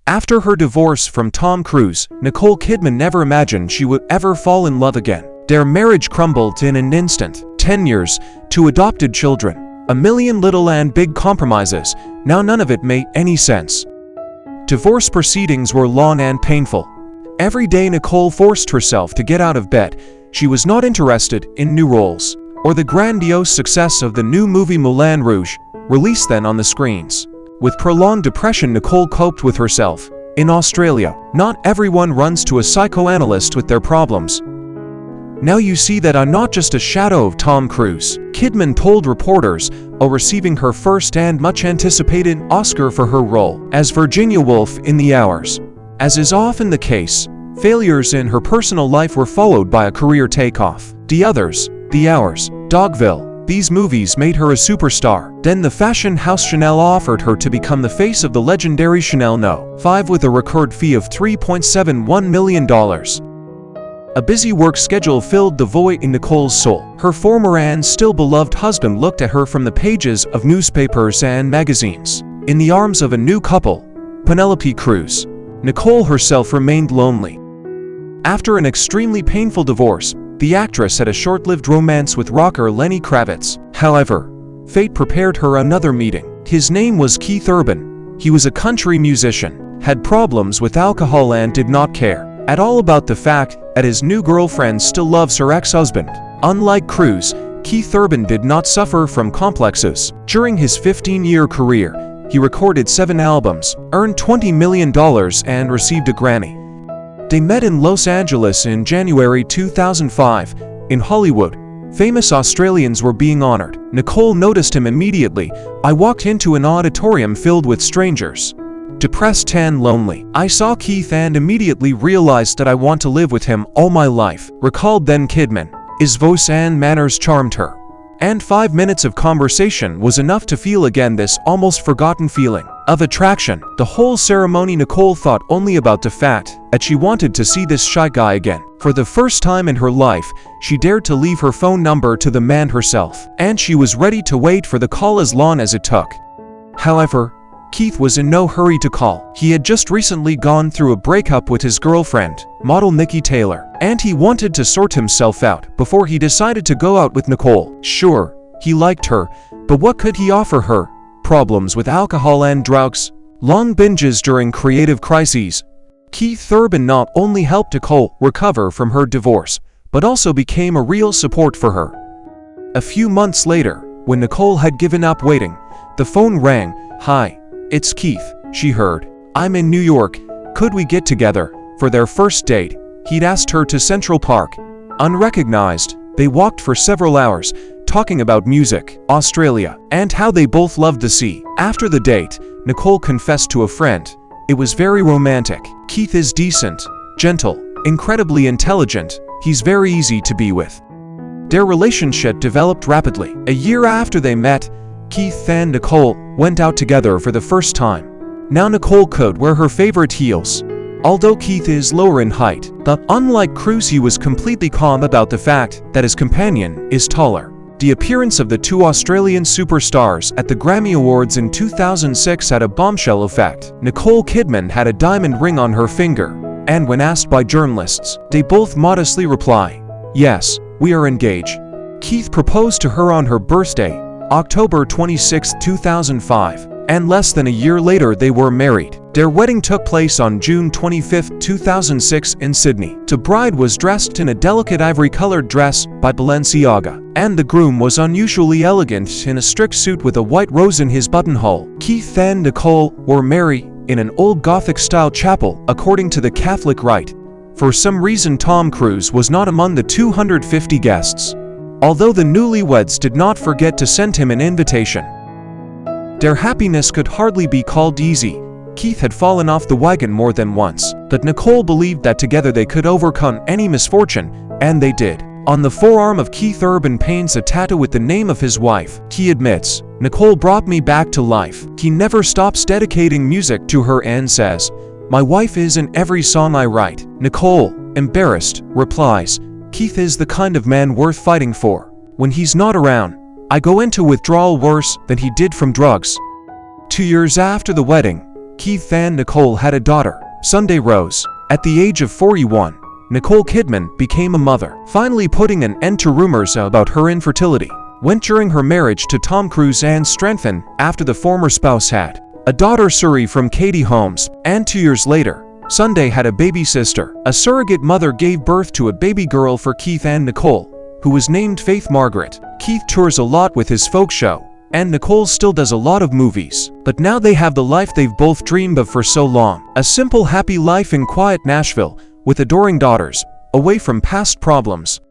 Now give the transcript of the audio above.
After her divorce from Tom Cruise, Nicole Kidman never imagined she would ever fall in love again. Their marriage crumbled in an instant. 10 years, 2 adopted children, a million little and big compromises. Now none of it made any sense. Divorce proceedings were long and painful. Every day Nicole forced herself to get out of bed. She was not interested in new roles or the grandiose success of the new movie Moulin Rouge, released then on the screens. With prolonged depression, Nicole coped with herself. In Australia, not everyone runs to a psychoanalyst with their problems. Now you see that I'm not just a shadow of Tom Cruise, Kidman told reporters, while receiving her first and much-anticipated Oscar for her role as Virginia Woolf in The Hours. As is often the case, failures in her personal life were followed by a career takeoff. The Hours, Dogville. These movies made her a superstar. Then the fashion house Chanel offered her to become the face of the legendary Chanel No. 5 with a record fee of $3.71 million. A busy work schedule filled the void in Nicole's soul. Her former and still beloved husband looked at her from the pages of newspapers and magazines. In the arms of a new couple, Penelope Cruz, Nicole herself remained lonely. After an extremely painful divorce, the actress had a short-lived romance with rocker Lenny Kravitz. However, fate prepared her another meeting. His name was Keith Urban. He was a country musician, had problems with alcohol and did not care at all about the fact that his new girlfriend still loves her ex-husband. Unlike Cruz, Keith Urban did not suffer from complexes. During his 15-year career, he recorded 7 albums, earned $20 million, and received a Grammy. They met in Los Angeles in January 2005. In Hollywood, famous Australians were being honored. Nicole noticed him immediately. I walked into an auditorium filled with strangers. Depressed and lonely. I saw Keith and immediately realized that I want to live with him all my life, recalled then Kidman. His voice and manners charmed her. And 5 minutes of conversation was enough to feel again this almost forgotten feeling of attraction. The whole ceremony Nicole thought only about the fact that she wanted to see this shy guy again. For the first time in her life, she dared to leave her phone number to the man herself, and she was ready to wait for the call as long as it took. However, Keith was in no hurry to call. He had just recently gone through a breakup with his girlfriend, model Nikki Taylor, and he wanted to sort himself out before he decided to go out with Nicole. Sure, he liked her, but what could he offer her? Problems with alcohol and drugs, long binges during creative crises. Keith Urban not only helped Nicole recover from her divorce, but also became a real support for her. A few months later, when Nicole had given up waiting, the phone rang. "Hi, it's Keith," she heard. "I'm in New York. Could we get together?" For their first date, he'd asked her to Central Park. Unrecognized, they walked for several hours, talking about music, Australia, and how they both loved the sea. After the date, Nicole confessed to a friend, "It was very romantic. Keith is decent, gentle, incredibly intelligent. He's very easy to be with." Their relationship developed rapidly. A year after they met, Keith and Nicole went out together for the first time. Now Nicole could wear her favorite heels. Although Keith is lower in height, but unlike Cruise, he was completely calm about the fact that his companion is taller. The appearance of the 2 Australian superstars at the Grammy Awards in 2006 had a bombshell effect. Nicole Kidman had a diamond ring on her finger, and when asked by journalists, they both modestly reply, "Yes, we are engaged." Keith proposed to her on her birthday, October 26, 2005, and less than a year later they were married. Their wedding took place on June 25, 2006 in Sydney. The bride was dressed in a delicate ivory-colored dress by Balenciaga, and the groom was unusually elegant in a strict suit with a white rose in his buttonhole. Keith and Nicole were married in an old Gothic-style chapel, according to the Catholic rite. For some reason, Tom Cruise was not among the 250 guests, although the newlyweds did not forget to send him an invitation. Their happiness could hardly be called easy. Keith had fallen off the wagon more than once, but Nicole believed that together they could overcome any misfortune, and they did. On the forearm of Keith, Urban paints a tattoo with the name of his wife. He admits, "Nicole brought me back to life." He never stops dedicating music to her and says, "My wife is in every song I write." Nicole, embarrassed, replies, "Keith is the kind of man worth fighting for. When he's not around, I go into withdrawal worse than he did from drugs." 2 years after the wedding, Keith and Nicole had a daughter, Sunday Rose. At the age of 41, Nicole Kidman became a mother, finally putting an end to rumors about her infertility. Went during her marriage to Tom Cruise and strengthened after the former spouse had a daughter Suri from Katie Holmes, and 2 years later, Sunday had a baby sister. A surrogate mother gave birth to a baby girl for Keith and Nicole, who was named Faith Margaret. Keith tours a lot with his folk show, and Nicole still does a lot of movies. But now they have the life they've both dreamed of for so long. A simple, happy life in quiet Nashville, with adoring daughters, away from past problems.